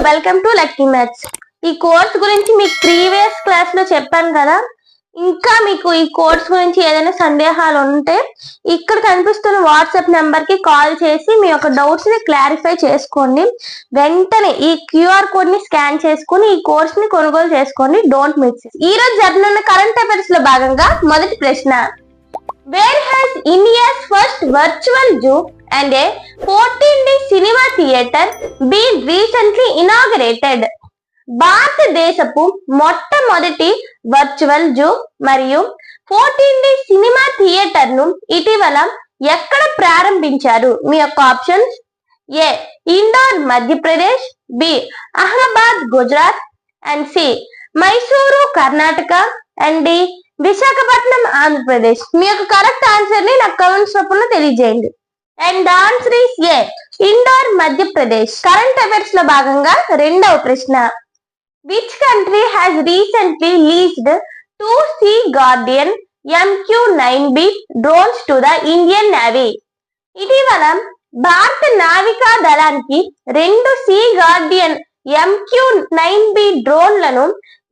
Welcome to lucky maths. ఈ course గురించి మీకు ప్రీవియస్ క్లాస్ లో చెప్పాను కదా. ఇంకా మీకు ఈ కోర్స్ గురించి ఏదైనా సందేహాలు ఉంటే ఇక్కడ కనిపిస్తున్న వాట్సాప్ నెంబర్ కి కాల్ చేసి మీ యొక్క డౌట్స్ ని క్లారిఫై చేసుకోండి. వెంటనే ఈ క్యూఆర్ కోడ్ ని స్కాన్ చేసుకుని ఈ కోర్స్ ని కొనుగోలు చేసుకోండి. Don't miss. ఈ రోజు జరగనున్న కరెంట్ అఫైర్స్ లో భాగంగా మొదటి ప్రశ్న, where has India's first virtual zoo and a 14D cinema theater been recently inaugurated? భారతదేశపు మొట్టమొదటి వర్చువల్ జూ మరియు 14D సినిమా థియేటర్ ను ఇటీవల ఎక్కడ ప్రారంభించారు? మీ యొక్క options: A indoor Madhya Pradesh, B Ahmedabad Gujarat, and C Mysuru Karnataka, and D Visakhapatnam Andhra Pradesh. మీ యొక్క కరెక్ట్ ఆన్సర్ ని నాకు కామెంట్స్ రూపంలో తెలియజేయండి. And the answer is A indoor Madhya Pradesh. Current affairs లో భాగంగా రెండవ ప్రశ్న, which country has recently leased 2 Sea Guardian MQ-9B drones to the Indian navy? ఇటీవల భారత నావికా దళానికి 2 సీ గార్డియన్ MQ-9B డ్రోన్లను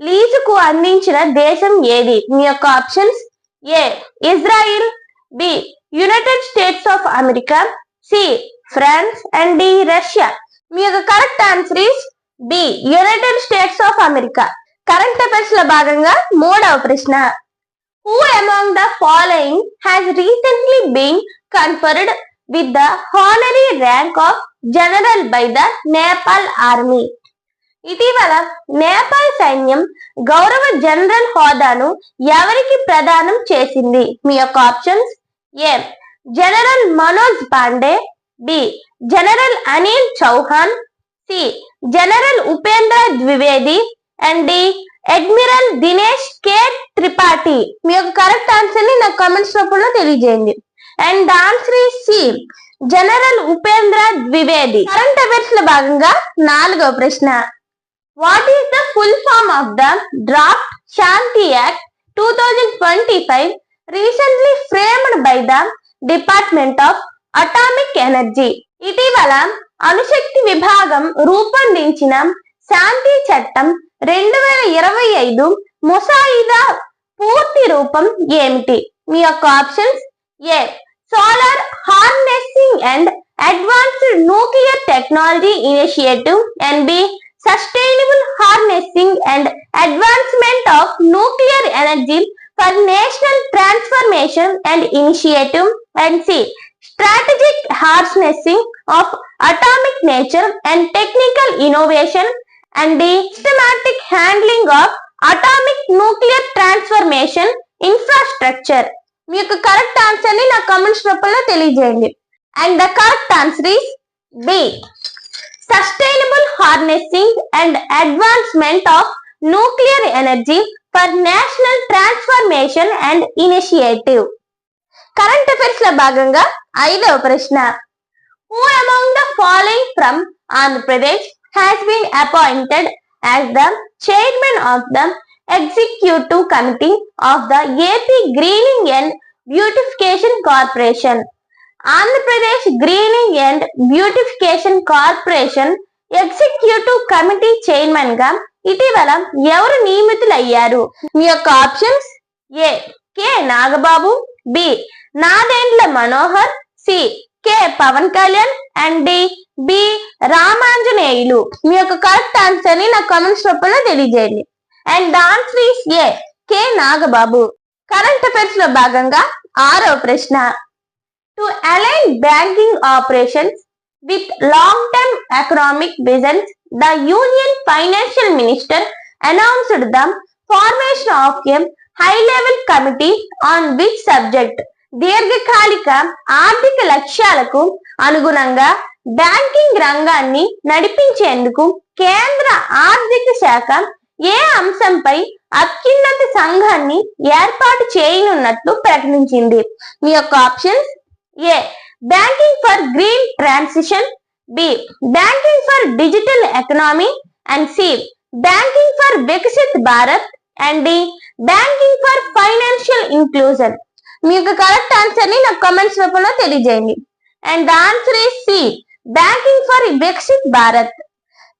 లీజుకు అందించిన దేశం ఏది? మీ యొక్క options: A Israel, B United States of America, C France, and D Russia. మీ యొక్క correct answer is B United States of America. Current affairs లో భాగంగా మూడవ ప్రశ్న, who among the following has recently been conferred with the honorary rank of general by the Nepal army? ఇటీవల నేపాల్ సైన్యం గౌరవ general హోదాను ఎవరికి ప్రదానం చేసింది? మీ యొక్క options: A general Manoj Pande, B general Anil Chauhan, C general Upendra Dwivedi, and D admiral Dinesh K Tripathi. మీ యొక్క కరెక్ట్ ఆన్సర్ ని నాకు కామెంట్స్ రూపంలో తెలియజేయండి. And the answer is C general Upendra Dwivedi. Current affairs లో భాగంగా నాలుగవ ప్రశ్న, what is the full form of the draft Shanti act 2025 recently framed by the Department of Atomic Energy? ఇటీవల అణుశక్తి విభాగం రూపొందించిన శాంతి చట్టం 2025 ముసాయిదా పూర్తి రూపం ఏమిటి? మీ యొక్క options: A solar హార్నెస్సింగ్ and advanced nuclear technology initiative, and B sustainable harnessing and advancement of nuclear energy for national transformation and initiative, and C strategic harnessing of atomic nature and technical innovation, and D systematic handling of atomic nuclear transformation infrastructure. మీ యొక్క correct answer ని నా comments రూపంలో తెలియజేయండి. And the correct answer is B sustainable harnessing and advancement of nuclear energy for national transformation and initiative. Current affairs లో భాగంగా ఐదవ ప్రశ్న, who among the following from Andhra Pradesh has been appointed as the chairman of the executive committee of the AP greening and beautification corporation? Andhra Pradesh greening and beautification corporation executive committee chairman గా ఇటీవల ఎవరు నియమితులయ్యారు? మీ యొక్క options: A K Nagababu, B Nadendla Manohar, C K Pawan Kalyan, and D B Ramanjaneyulu. మీ యొక్క correct answer ని నాకు కామెంట్స్ రూపంలో తెలియజేయండి. And the answer is A K Nagababu. Current affairs లో భాగంగా ఆరవ ప్రశ్న, to align banking operations with long-term economic visions, the Union Financial Minister announced the formation of a high-level committee on which subject? దీర్ఘకాలిక ఆర్థిక లక్ష్యాలకు అనుగుణంగా బ్యాంకింగ్ రంగాన్ని నడిపించేందుకు కేంద్ర ఆర్థిక శాఖ ఏ అంశంపై అత్యున్నత సంఘాన్ని ఏర్పాటు చేయనున్నట్లు ప్రకటించింది? మీ యొక్క options: A banking for green transition, B banking for digital economy, and C banking for Viksit Bharat, and D banking for financial inclusion. మీ యొక్క కరెక్ట్ ఆన్సర్ ని నాకు కామెంట్స్ రూపంలో తెలియజేయండి. And the answer is C banking for Viksit Bharat.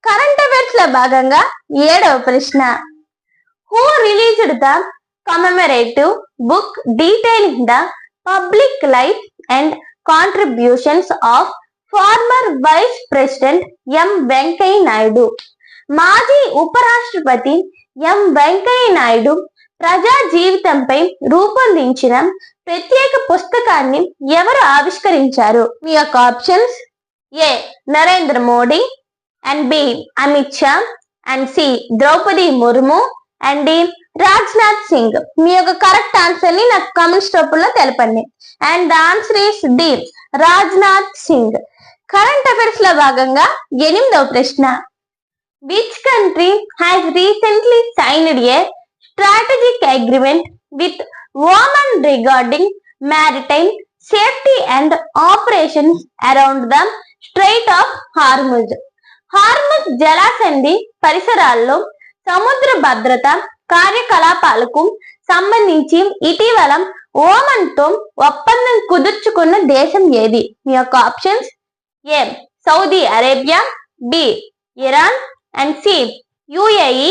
Current affairs లో భాగంగా 7వ ప్రశ్న. Who released the commemorative book detailing the public life and contributions of former vice president M Venkaiah Naidu? మాజీ ఉపరాష్ట్రపతి ఎం వెంకయ్య నాయుడు ప్రజా జీవితంపై రూపొందించిన ప్రత్యేక పుస్తకాన్ని ఎవరు ఆవిష్కరించారు? మీ యొక్క options: A Narendra Modi, and B Amit Shah, and C Droupadi Murmu, and D Rajnath Singh. మీ యొక్క కరెక్ట్ ఆన్సర్ ని నాకు కామెంట్స్ రూపంలో తెలపండి. And the answer is D Rajnath Singh. Current affairs లో భాగంగా 8వ ప్రశ్న. Which country has recently signed a strategic agreement with Oman regarding maritime safety and operations around the Strait of Hormuz? Hormuz జలాసంధి పరిసరాల్లో సముద్ర భద్రత కార్యకలాపాలకు సంబంధించి ఇటీవల ఓమన్ తో ఒప్పందం కుదుర్చుకున్న దేశం ఏది? మీ యొక్క options: A Saudi Arabia, B Iran, and C UAE,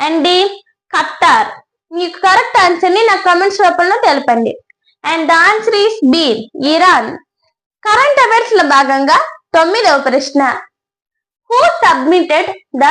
and D Qatar. మీకు కరెక్ట్ ఆన్సర్ ని నా కామెంట్స్ రూపంలో తెలపండి. And the answer is B Iran. Current affairs లో భాగంగా 9వ ప్రశ్న. Who submitted the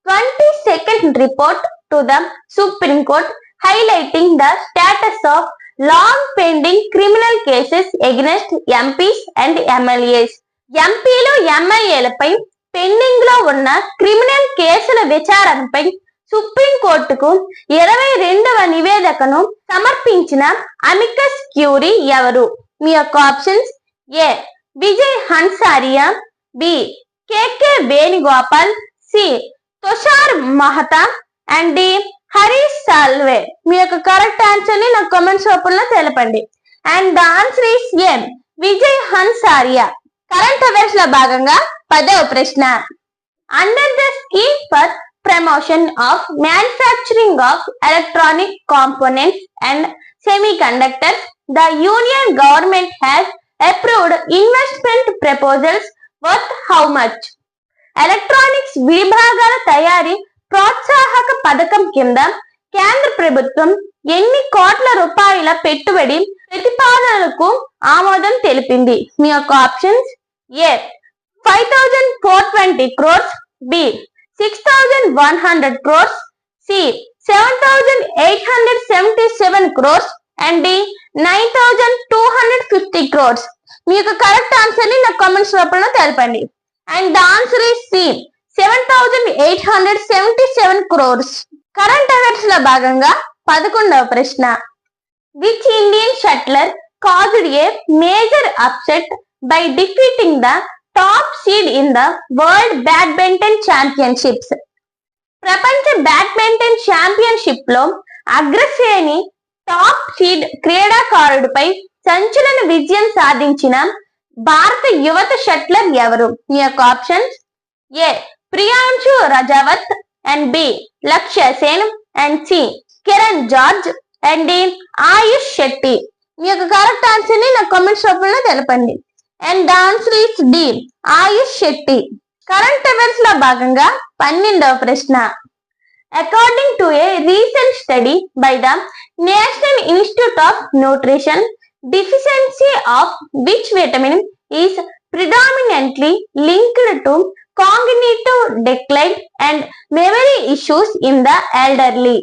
22nd report to the Supreme Court highlighting the status of long pending criminal cases against MPs and MLAs? ఎంపీలు ఎమ్మెల్యేలపై పెండింగ్ లో ఉన్న క్రిమినల్ కేసుల విచారణపై సుప్రీంకోర్టుకు 22వ నివేదికను సమర్పించిన అమికస్ క్యూరీ ఎవరు? మీ యొక్క options: A Vijay Hansaria, B KK Venugopal, C Tushar Mehta, and D Harish Salve. మీ యొక్క కరెక్ట్ ఆన్సర్ ని నాకు కామెంట్స్ రూపంలో తెలపండి. And the answer is A Vijay Hansaria. Current affairs లో భాగంగా 10వ ప్రశ్న. Under the scheme for promotion of manufacturing of electronic components and semiconductors, the union government has approved investment proposals worth how much? Electronics విభాగాల తయారీ ప్రోత్సాహక పథకం కింద కేంద్ర ప్రభుత్వం ఎన్ని కోట్ల రూపాయల పెట్టుబడి ప్రతిపాదనలకు ఆమోదం తెలిపింది? మీ యొక్క options: A 5420 crores, B 6100 crores, C 7877 crores, and D 9250 crores. మీ యొక్క కరెక్ట్ ఆన్సర్ ని నా కామెంట్స్ రూపంలో తెలపండి. And the answer is C 7877 crores. Current affairs లో భాగంగా 11వ ప్రశ్న. Which Indian shuttler caused a major upset by defeating the top seed in the World Badminton Championships? ప్రపంచ బ్యాడ్మింటన్ ఛాంపియన్షిప్ లో అగ్రశ్రేణి టాప్ సీడ్ క్రీడాకారుడిపై సంచలన విజయం సాధించిన భారత యువత షట్లర్ ఎవరు? మీ యొక్క options: A Priyanshu Rajawat, and B Lakshya Sen, and C Kiran George, and D Ayush Shetty. మీ యొక్క కరెక్ట్ ఆన్సర్ ని నా కామెంట్స్ రూపంలో తెలపండి. And the answer is D Ayush Shetty. Current affairs లో భాగంగా 12వ ప్రశ్న. According to a recent study by the National Institute of Nutrition, deficiency of which vitamin is predominantly linked to cognitive decline and memory issues in the elderly?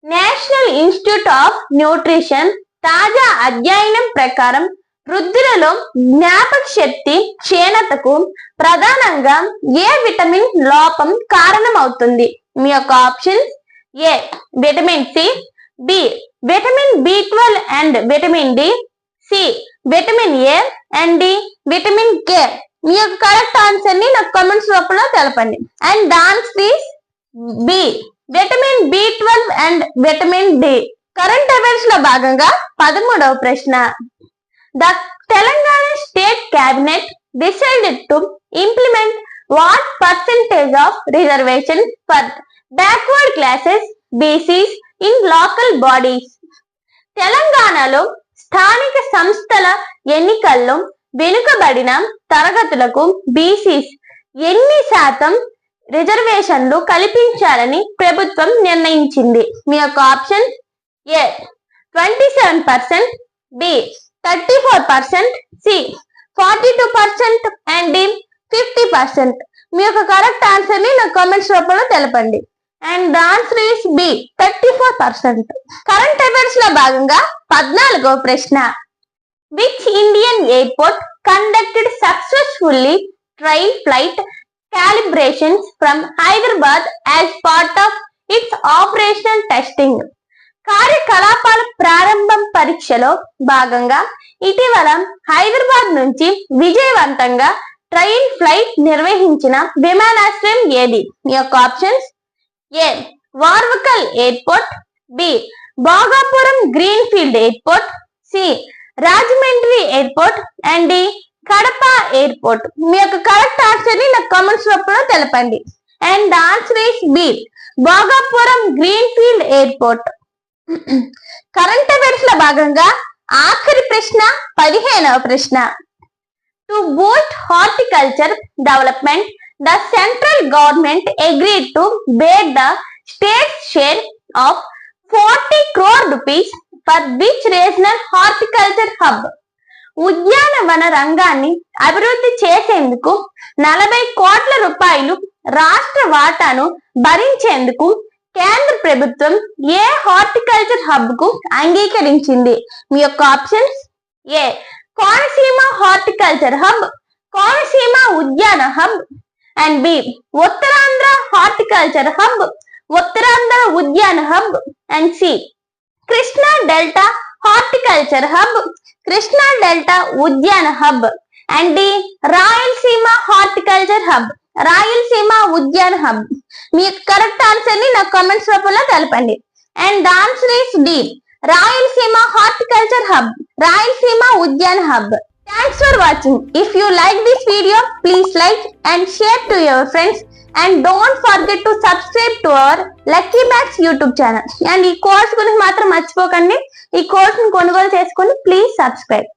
National Institute of nutrition తాజా అధ్యయనం ప్రకారం వృద్ధులలో జ్ఞాపక శక్తి క్షీణతకు ప్రధానంగా ఏ vitamin లోపం కారణమవుతుంది? మీ యొక్క options: A vitamin C, B vitamin బి12 and vitamin D, C vitamin A, and D vitamin K. మీ యొక్క కరెక్ట్ ఆన్సర్ ని నాకు కామెంట్స్ రూపంలో తెలపండి. And the answer is B vitamin బి12 and vitamin D. Current affairs లో భాగంగా 13వ ప్రశ్న. The Telangana State Cabinet decided to implement what percentage of reservation for backward classes BCs in local bodies? తెలంగాణలో స్థానిక సంస్థల ఎన్నికల్లో వెనుకబడిన తరగతులకు బీసీస్ ఎన్ని శాతం రిజర్వేషన్లు కల్పించాలని ప్రభుత్వం నిర్ణయించింది. మీ యొక్క option A 27%, B 34%, C 42% and D 50%. మీ యొక్క కరెక్ట్ ఆన్సర్ ని నా కామెంట్స్ రూపంలో తెలపండి. And the answer is B 34%. Current affairs లో భాగంగా 14వ ప్రశ్న. Which Indian airport conducted successfully trial flight calibrations from Hyderabad as part of its operational testing? కార్యకలాపాల ప్రారంభం పరీక్షలో భాగంగా ఇటీవల హైదరాబాద్ నుంచి విజయవంతంగా ట్రయల్ ఫ్లైట్ నిర్వహించిన విమానాశ్రయం ఏది? మీ యొక్క options A Orvakal airport, B Bhogapuram greenfield airport, C Rajahmundry airport and D Kadapa airport. మీ యొక్క కరెక్ట్ ఆన్సర్ ని నాకు కామెంట్స్ రూపంలో తెలపండి. And the answer is B Bhogapuram greenfield airport. Current affairs లో భాగంగా ఆఖరి ప్రశ్న 15వ ప్రశ్న. To boost horticulture development the central government agreed to bear the state share of 40 crore rupees for which regional horticulture hub? ఉద్యానవన రంగాన్ని అభివృద్ధి చేసేందుకు 40 కోట్ల రూపాయలు రాష్ట్ర వాటాను భరించేందుకు కేంద్ర ప్రభుత్వం ఏ హార్టికల్చర్ హబ్ కు అంగీకరించింది? మీ యొక్క options A Konaseema horticulture hub, Konaseema ఉద్యాన hub and B Uttarandhra horticulture hub, Uttarandhra ఉద్యాన hub and C Krishna delta horticulture hub, Krishna delta ఉద్యాన hub and D Rayalaseema horticulture hub, Rayalaseema ఉద్యాన హబ్. మీ కరెక్ట్ ఆన్సర్ ని నా కామెంట్స్ రూపంలో తెలపండి. And the answer is D Rayalaseema horticulture hub, Rayalaseema ఉద్యాన హబ్. Thanks for watching. If you like this video, please like and share to your friends. And don't forget to subscribe to our Lucky Maths YouTube channel. And ఈ course గురించి మాత్రం మర్చిపోకండి. ఈ course ని కొనుగోలు చేసుకొని ప్లీజ్ సబ్స్క్రైబ్.